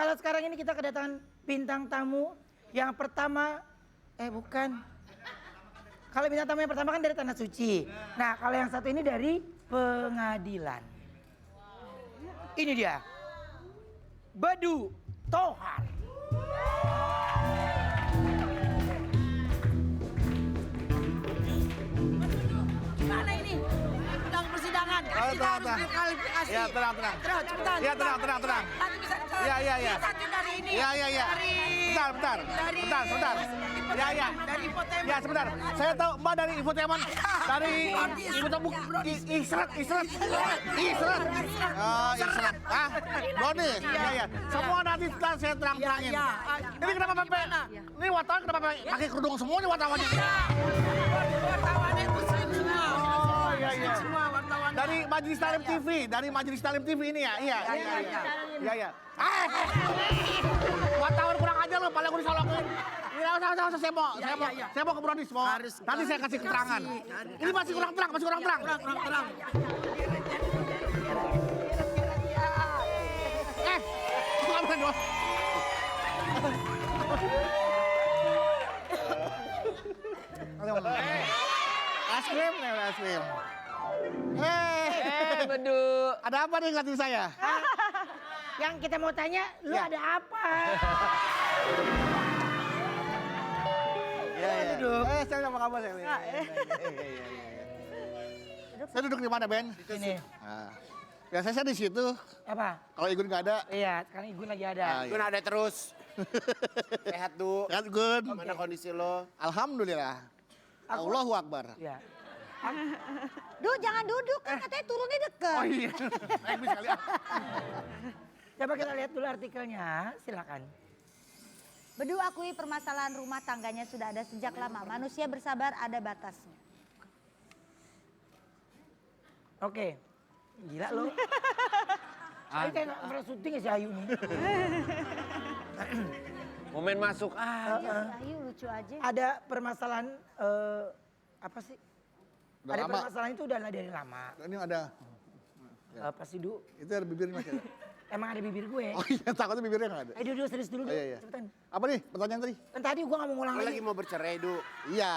kalau sekarang ini kita kedatangan bintang tamu yang pertama, bukan. Kalau bintang tamu yang pertama kan dari Tanah Suci. Nah, kalau yang satu ini dari pengadilan. Ini dia. Badu Tohar. Mana ini? Sedang persidangan. Kita harus berkualifikasi. Ya, tenang. Terus, cepetan. Ya, tenang. Nanti bisa Ya. satu dari ini. Ya. Bentar. Dari Ya. Dari Infotainment. Ya, sebentar. Saya tahu Mbak dari Infotainment. Dari Israt. Israt. Brownies. Ya. Semua nanti saya terang-terangin. Ini kenapa Bapak? Ini wartawan kenapa pakai kerudung semua nih wartawannya? Wartawannya muslim semua. Oh, iya. Semua wartawan. Dari Majelis Talim TV ini ya? Iya. Wartawan kurang ajar lo, paling gue disolokin. Ya, usah, saya mau ke Brownies, nanti saya kasih keterangan. Ini masih kurang terang. Kurang terang. Ngapain dong? Es krim. Bedu. Ada apa nih ngeliatin saya? Yang kita mau tanya, lu Ya. ada apa? Duduk. Saya apa kabar saya? Saya duduk di mana, Ben? Ini. Biasanya saya di situ. Apa? Kalau Igun nggak ada. Iya, sekarang Igun lagi ada. Gun ada terus. Sehat, Du. Sehat, Gun. Gimana kondisi lo? Alhamdulillah. Allahu Akbar. Iya. Jangan duduk, kan katanya turunnya deket. Oh iya. Naik bis kali. Coba kita lihat dulu artikelnya, silakan. Bedu akui permasalahan rumah tangganya sudah ada sejak lama. Manusia bersabar ada batasnya. Oke. Gila lo. Saya kayak nggak pernah syuting ya si Ayu nih. Momen masuk aja. Ayo lucu aja. Ada permasalahan, apa sih? Udah Ada lama. permasalahan itu udah dari lama. Ini ada. Apa sih, Du? Itu ada bibirnya Mas. Emang ada bibir gue. Oh iya, takutnya bibirnya nggak ada. Ayo duduk serius dulu, Du. Iya. Cepetan. Apa nih pertanyaan tadi? Kan tadi gue nggak mau ngulang Lo lagi. lagi mau bercerai, Du. Iya.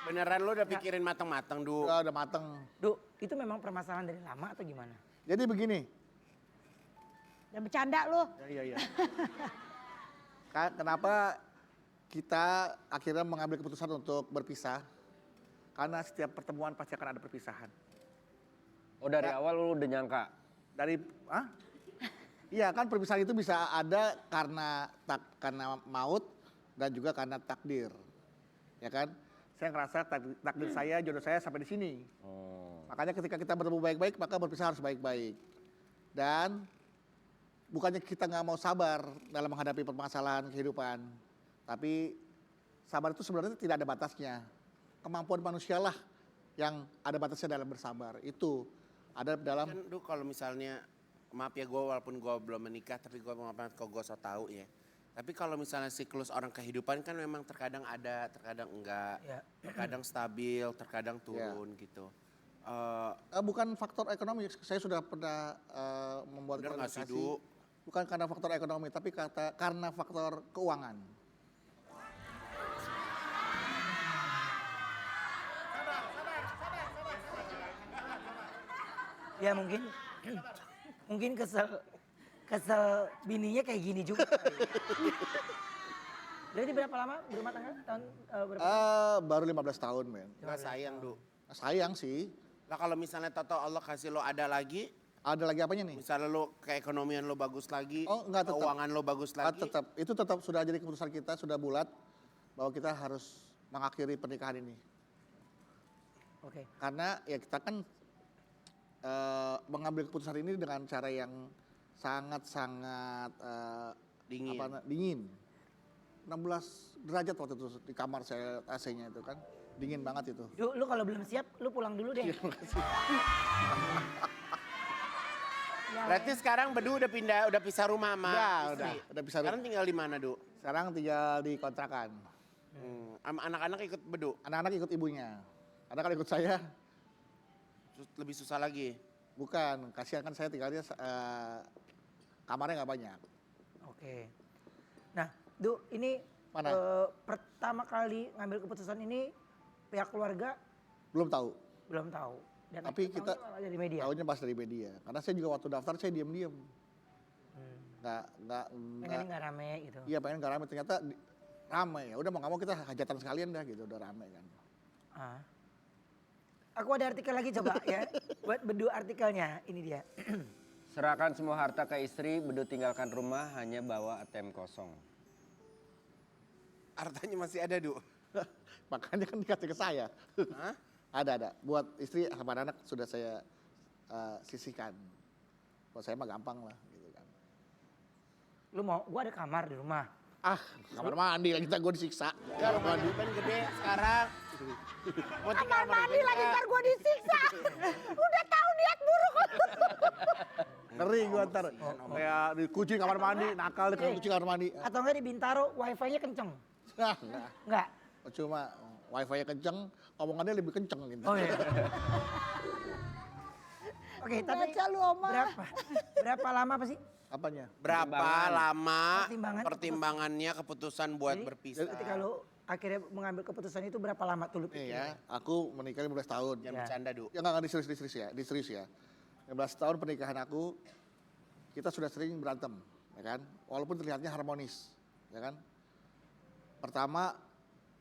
Beneran lo udah pikirin mateng-mateng, Du. Udah mateng. Du, itu memang permasalahan dari lama atau gimana? Jadi begini. Udah bercanda lu. Iya. Kenapa kita akhirnya mengambil keputusan untuk berpisah? Karena setiap pertemuan pasti akan ada perpisahan. Oh dari awal lu udah nyangka? Iya kan perpisahan itu bisa ada karena maut dan juga karena takdir. Ya kan? Saya ngerasa takdir saya, jodoh saya sampai di sini. Makanya ketika kita bertemu baik-baik, maka berpisah harus baik-baik. Dan bukannya kita nggak mau sabar dalam menghadapi permasalahan kehidupan. Tapi sabar itu sebenarnya tidak ada batasnya. Kemampuan manusialah yang ada batasnya dalam bersabar. Itu ada dalam... Kan, Du, kalau misalnya, maaf ya gue walaupun gue belum menikah, tapi gue maaf banget kalau gue so tau ya. Tapi kalau misalnya siklus orang kehidupan kan memang terkadang ada, terkadang enggak. Ya. Terkadang stabil, terkadang turun gitu. Bukan faktor ekonomi, saya sudah pernah membuat Bener nggak sih, klarifikasi. Du? Bukan karena faktor ekonomi, tapi karena faktor keuangan. Ya mungkin kesel bininya kayak gini juga. Berarti berapa lama berumah tangga? Tahun berapa? Baru 15 tahun, men. Nggak sayang, Du. Sayang sih. Lah kalau misalnya Toto Allah kasih lo ada lagi, Ada lagi apanya nih? misalnya lo keekonomian lo bagus lagi, Oh, enggak, tetap. keuangan lo bagus lagi. Itu tetap sudah jadi keputusan kita, sudah bulat bahwa kita harus mengakhiri pernikahan ini. Oke. Karena ya kita kan mengambil keputusan ini dengan cara yang sangat-sangat Dingin. dingin. 16 derajat waktu itu di kamar saya AC-nya itu kan. Dingin banget itu. Du, lu kalau belum siap, lu pulang dulu deh. Terima kasih. Berarti sekarang Bedu udah pisah rumah sama istri. udah pisah rumah. Sekarang tinggal di mana, Du? Sekarang tinggal di kontrakan. Sama anak-anak ikut Bedu? Anak-anak ikut ibunya. Karena kalau ikut saya, Lebih susah lagi. bukan. Kasihan kan saya tinggalnya kamarnya nggak banyak. Oke. Nah, Du, ini Mana? pertama kali ngambil keputusan ini pihak keluarga Belum tahu. belum tahu. Dan Tapi akhirnya kita tahunya malah dari media. Tahunya pas dari media. Karena saya juga waktu daftar saya diam-diam. Nggak. Pengen nggak rame gitu. Iya pengen nggak rame, ternyata rame. Ya udah mau nggak mau kita hajatan sekalian dah gitu, udah rame kan. Ah. Aku ada artikel lagi coba ya. Buat Bedu artikelnya, ini dia. Serahkan semua harta ke istri, Bedu tinggalkan rumah, hanya bawa ATM kosong. Hartanya masih ada, Du. Makanya kan dikasih ke saya. Hah? Ada. Buat istri sama anak sudah saya sisihkan. Buat saya mah gampang lah gitu kan. Lu mau, gua ada kamar di rumah. Kamar mandi lagi gue disiksa. Ya rumah Du kan gede sekarang. Mau tinggal Kamar mandi beda. lagi ntar gue disiksa. Udah tahu niat buruk. Ngeri gue ntar. Kayak dikunci kamar mandi, nakal dikunci kamar mandi. Atau enggak di Bintaro wifi-nya kenceng? Enggak. Enggak. Cuma wifi-nya kenceng, omongannya lebih kenceng gitu. Oh iya. Oke, tapi Baca lu, Oma. berapa lama apa sih? Apanya? Berapa lama Pertimbangan. pertimbangannya keputusan buat Jadi, berpisah? ketika lu akhirnya mengambil keputusan itu berapa lama tuh lu Nih pikir? ya, aku menikah 15 tahun. Jangan Ya. bercanda, Du. Ya enggak diserius ya. 15 tahun pernikahan aku, kita sudah sering berantem, ya kan? Walaupun terlihatnya harmonis, ya kan? Pertama,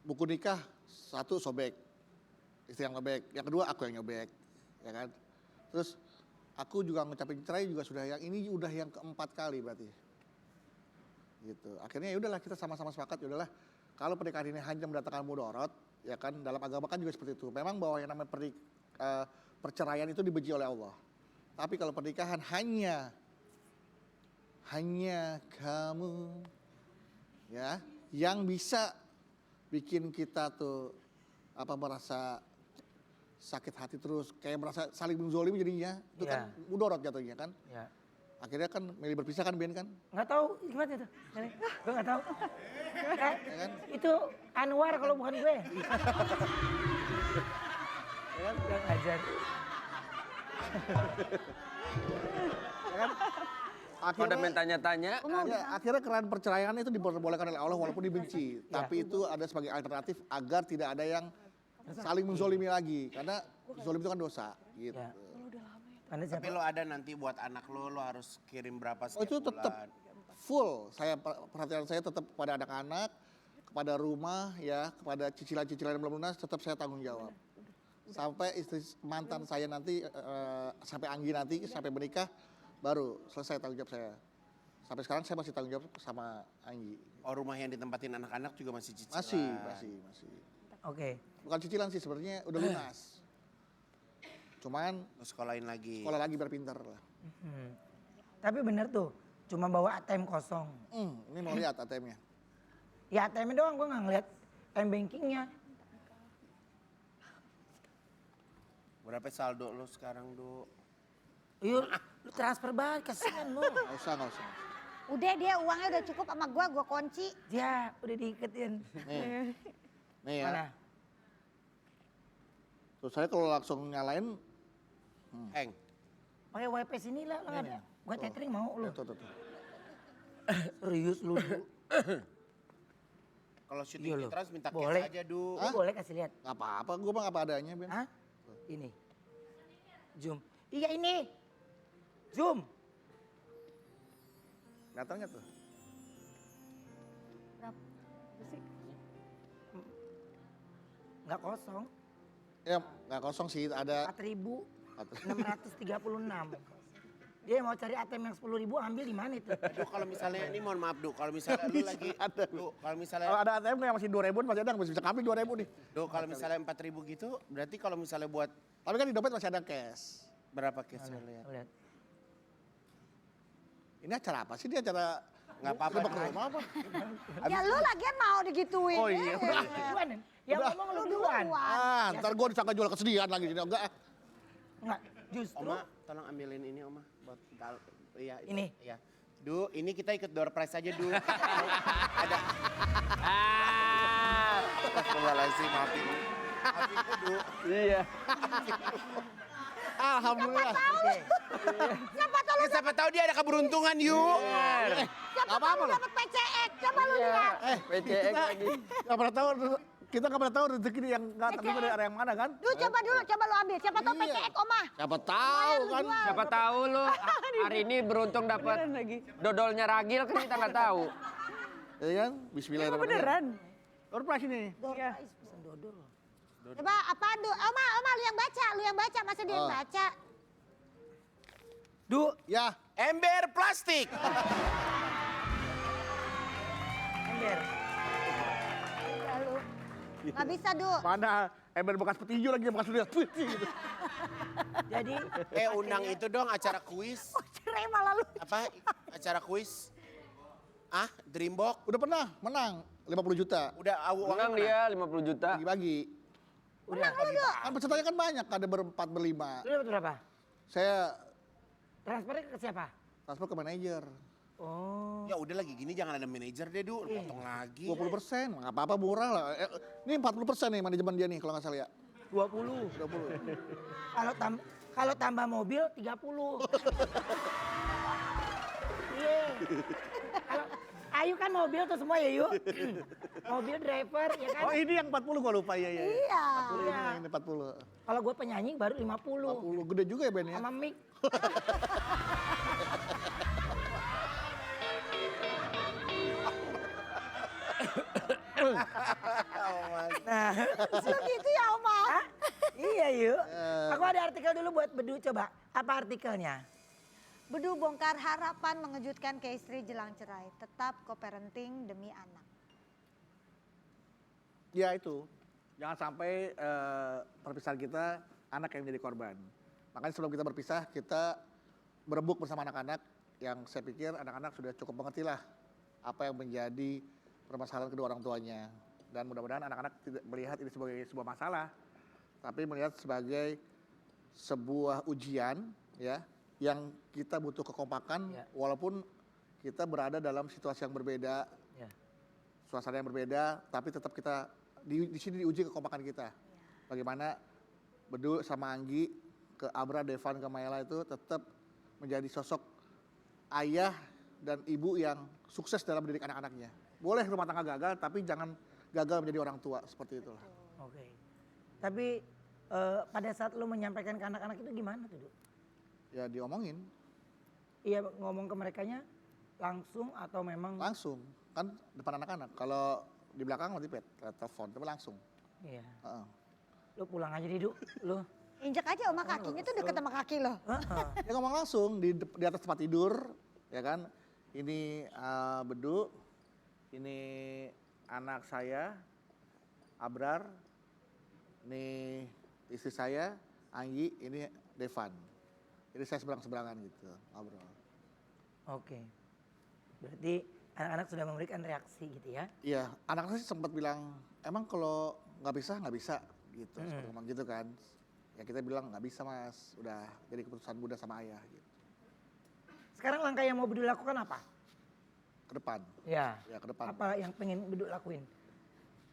buku nikah satu sobek, istri yang ngebek. Yang kedua aku yang nyobek, ya kan? Terus aku juga ngucapin cerai juga sudah ini udah yang keempat kali berarti. Gitu. Akhirnya ya udahlah kita sama-sama sepakat, ya udahlah kalau pernikahan ini hanya mendatangkan mudorot, ya kan dalam agama kan juga seperti itu. Memang bahwa yang namanya perceraian itu dibenci oleh Allah. Tapi kalau pernikahan hanya kamu ya yang bisa bikin kita tuh merasa sakit hati terus, kayak merasa saling menzolimi jadinya, itu Iya. kan mudorot jatuhnya kan. Ya. Akhirnya kan milih berpisah kan Ben kan. Nggak tahu gimana itu? Gue nggak tahu. kan? Itu Anwar kalau bukan gue. Ya kan? Yang ngajar. Ya kan? Pada main tanya-tanya, Akhirnya keran perceraian itu diperbolehkan oleh Allah walaupun dibenci. Tapi itu ada sebagai alternatif agar tidak ada yang saling menzolimi lagi. Karena zolim itu kan dosa gitu. Ya. Anda siapa? Tapi lo ada nanti buat anak lo harus kirim berapa Oh itu setiap tetap bulan. full. Perhatian saya tetap kepada anak-anak, kepada rumah ya, kepada cicilan-cicilan yang belum lunas tetap saya tanggung jawab. Sampai istri mantan saya nanti, sampai Anggi nanti, sampai menikah, baru selesai tanggung jawab saya. Sampai sekarang saya masih tanggung jawab sama Anggi. Oh rumah yang ditempatin anak-anak juga masih cicilan? Masih. Oke. Bukan cicilan sih sebenarnya udah lunas. Cuman Lo sekolahin lagi? sekolah lagi biar pintar lah. Tapi bener tuh, cuma bawa ATM kosong. Ini mau lihat ATM-nya. Ya ATM doang, gue nggak ngeliat m-bankingnya. Berapa saldo lo sekarang, Du? Yuk, lu transfer banget, kasihan lu. Nggak usah. Udah dia uangnya udah cukup sama gue kunci. Ya, udah diiketin. Nih ya. Mana? Terus saya kalau langsung nyalain, Heng, Pakai WP sini lah, lo ada. Gue tethering mau lu. tuh. Serius lu. kalau Iya syuting lo. di Trans minta Boleh. cash aja, Du. Lu boleh kasih lihat. Gak apa-apa, gue mah apa adanya Ben. Hah? Ini. Zoom. Iya ini. Zoom. Datangnya tuh. Nggak kosong. Ya nggak kosong sih, ada 4.636. Dia mau cari ATM yang 10.000 ambil di mana itu? Du kalau misalnya, ini mohon maaf Du, kalau misalnya lu lagi, Du, kalau misalnya, kalau ada ATM yang masih 2.000 masih ada, masih bisa ambil 2.000 nih. Du, kalau misalnya 4.000 gitu, berarti kalau misalnya buat Tapi kan di dompet masih ada cash. berapa cash lo lihat? Lihat. Ini acara apa sih? Dia acara Nggak apa-apa. Gebek rumah apa? Ya lu lagian mau digituin. Oh iya, udah. Duluan, Nen. Yang ngomong lu duluan. Ntar gue disangka jual kesedihan lagi sini. Enggak. Enggak, justru Oma, tolong ambilin ini Oma. Buat iya, Ini? Iya. Du, ini kita ikut door prize aja Du. Ada. Astagfirullahaladzim, maafin. Maafin Du. iya. Alhamdulillah. Oke. Siapa tahu dia ada keberuntungan yuk. Siapa tahu lu dapat PCX, coba lu lihat. PCX lagi. Nggak pernah tahu, kita nggak pernah tahu rezeki yang nggak tahu dari yang mana kan? Dulu coba lu ambil. Siapa tahu Iya. PCX Oma. Siapa tahu kan? Siapa tahu lu hari ini beruntung dapat dodolnya Ragil kan kita nggak tahu. Ya kan? Bismillahirrahmanirrahim. Beneran. Door prize ini. Iya. Pesen dodol. Coba apaan Du? Oma lu yang baca, masa dia yang baca? Du, Ya, Ember plastik. ember. Ya lu. Nggak bisa Du. mana ember bekas petinju lagi, bekas lihat putih gitu. Jadi Undang itu dong acara kuis. Cerai malah lu. Apa? Acara kuis. Dreambox. Udah pernah menang 50 juta. Udah Menang dia 50 juta. Bagi-bagi. Menang lu Du. Kan pesertanya kan banyak, ada berempat, berlima. lu dapat berapa? Saya Transfernya ke siapa? transfer ke manajer. Oh. Ya udah lagi gini jangan ada manajer deh Du, potong lagi. 20%, nggak apa-apa murah lah. Ini 40% nih manajemen dia nih kalau nggak salah ya. 20. 20. Kalau tambah mobil 30. Iya. Kalau- Ayu kan mobil tuh semua ya yuk. Mobil driver ya kan. Oh ini yang 40 gua lupa, iya. Iya. 40 ini 40. Kalau gue penyanyi baru 50. 40, gede juga ya Ben ya. Sama mic. Nah, Lu gitu ya Oma. iya yuk. Aku ada artikel dulu buat Bedu, coba. Apa artikelnya? Bedu bongkar harapan mengejutkan ke istri jelang cerai. Tetap co-parenting demi anak. Ya itu, jangan sampai perpisahan kita anak yang menjadi korban. Makanya sebelum kita berpisah, kita berembuk bersama anak-anak yang saya pikir anak-anak sudah cukup mengerti lah apa yang menjadi permasalahan kedua orang tuanya. Dan mudah-mudahan anak-anak tidak melihat ini sebagai sebuah masalah, tapi melihat sebagai sebuah ujian ya yang kita butuh kekompakan Ya. walaupun kita berada dalam situasi yang berbeda, Ya. suasana yang berbeda, tapi tetap kita di sini diuji kekompakan kita. Bagaimana Bedu sama Anggi ke Abra, Devan, ke Mayla itu tetap menjadi sosok ayah dan ibu yang sukses dalam mendidik anak-anaknya. Boleh rumah tangga gagal, tapi jangan gagal menjadi orang tua seperti itulah. Oke. Tapi pada saat lu menyampaikan ke anak-anak itu gimana tuh, Du? Ya diomongin Iya ngomong ke merekanya langsung atau memang? langsung, kan depan anak-anak. Kalau di belakang nanti telepon, tapi langsung. Iya. Heeh. Lu pulang aja deh, Du. Lu. Injek aja Oma kakinya tuh deket sama kaki lo. Heeh. Ya ngomong langsung di atas tempat tidur, ya kan. Ini Bedu, ini anak saya, Abrar, ini istri saya, Anggi, ini Devan. Jadi saya seberang-seberangan gitu, ngobrol. Oke. Berarti anak-anak sudah memberikan reaksi gitu ya? Iya, anak-anak sih sempat bilang, emang kalau nggak bisa gitu, seperti ngomong gitu kan. Ya kita bilang nggak bisa mas, udah jadi keputusan Bunda sama ayah gitu. Sekarang langkah yang mau Bedu lakukan apa? Ke depan, Ya. ya ke depan. Apa yang pengen Bedu lakuin?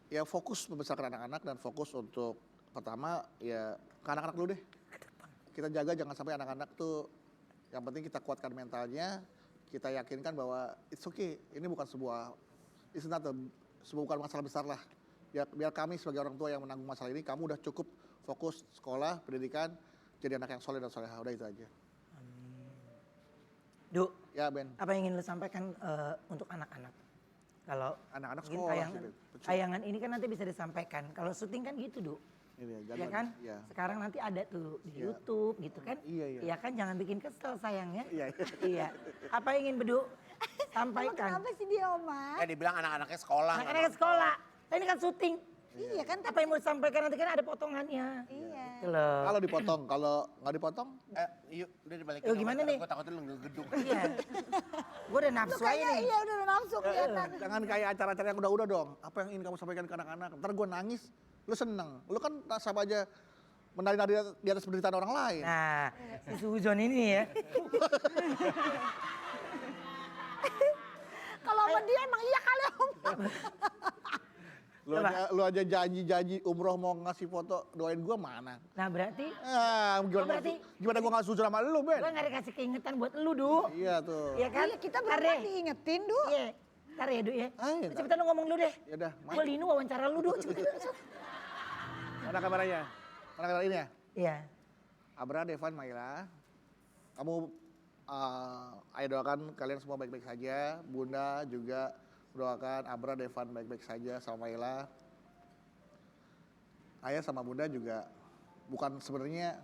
Ya fokus membesarkan anak-anak dan fokus untuk pertama ya ke anak-anak dulu deh. Kita jaga jangan sampai anak-anak tuh, yang penting kita kuatkan mentalnya, kita yakinkan bahwa it's okay, ini bukan bukan masalah besar lah. Biar kami sebagai orang tua yang menanggung masalah ini, kamu udah cukup fokus sekolah, pendidikan, jadi anak yang soleh dan soleha, udah itu aja. Du, Ya Ben, apa yang ingin lu sampaikan untuk anak-anak? Kalau anak-anak mungkin sekolah tayangan, sih, Ben. tayangan ini kan nanti bisa disampaikan. Kalau syuting kan gitu, Du. ini Ya jaga. kan? Iya. Sekarang nanti ada tuh di Iya. YouTube gitu kan? Iya, iya. Iya kan jangan bikin kesel sayangnya. Iya, iya. Iya. Apa yang ingin Bedu Emang sampaikan? kenapa sih dia Oma? Dibilang anak-anaknya sekolah. Anak-anak sekolah. Nah, ini kan syuting. Iya kan Apa yang mau disampaikan nanti kan ada potongannya. Iya. Gitu loh. Kalau dipotong, kalau nggak dipotong, Yuk, udah dibalikin. Gimana nih? Gue takutnya lu ngegeduk. Iya. Gue udah nafsu aja Kayaknya nih. iya udah nafsu kelihatan. jangan kayak acara-acara yang udah dong. Apa yang ingin kamu sampaikan ke anak-anak? Ntar gue nangis, lu seneng. Lu kan sama aja menari-nari di atas penderitaan orang lain. Nah, si Suzon ini ya. Kalau sama dia emang iya kali Om. Lu aja janji umroh mau ngasih foto doain gua mana? Nah berarti Gimana gua nggak sujud sama lu, Ben? gue gak dikasih keingetan buat lu, Du. Iya tuh. Iya kan? Iya, kita Ntar berapa deh. diingetin, Du? Iya. Ntar ya, Du ya. Ayo, Cepetan lu ngomong dulu deh. Ya udah, Gue Linu wawancara lu, Du. Cepetan. Mana kameranya? Mana kamera ini ya? Iya. Abra, Devan, Maila. Kamu ayo doakan kalian semua baik-baik saja. Bunda juga doakan Abra, Devan baik-baik saja sama Maila. Ayah sama Bunda juga bukan sebenarnya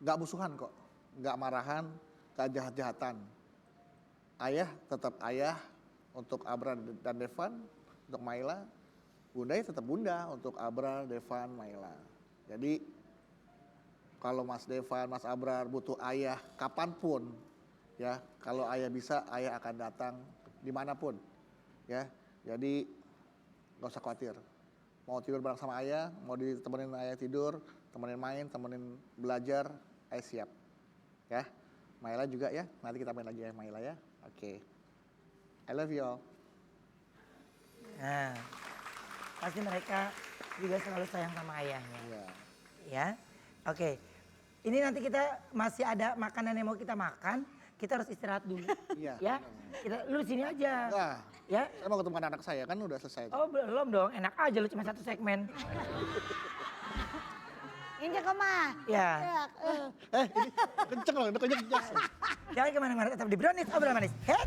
nggak musuhan kok, nggak marahan, nggak jahat-jahatan. Ayah tetap ayah untuk Abra dan Devan, untuk Maila. Bunda ya tetap bunda untuk Abra, Devan, Maila. Jadi kalau Mas Devan, Mas Abrar butuh ayah kapanpun, ya kalau ayah bisa, ayah akan datang dimanapun, ya. Jadi nggak usah khawatir. Mau tidur bareng sama ayah, mau ditemenin ayah tidur, temenin main, temenin belajar, ayah siap, ya. Maila juga ya, nanti kita main lagi ya Maila ya. Oke. I love you all. Nah, pasti mereka juga selalu sayang sama ayahnya. Iya. Ya, oke. Ini nanti kita masih ada makanan yang mau kita makan. Kita harus istirahat dulu. Iya. Ya, lu di sini aja. Wah, Ya. saya mau ketemu anak saya kan udah selesai. Oh belum dong. Enak aja lu cuma satu segmen. Injak Oma. Ya. Ini kenceng loh, kenceng jas. Jangan kemana-mana. Tetap di Brownies Obrolan Manis. Hei.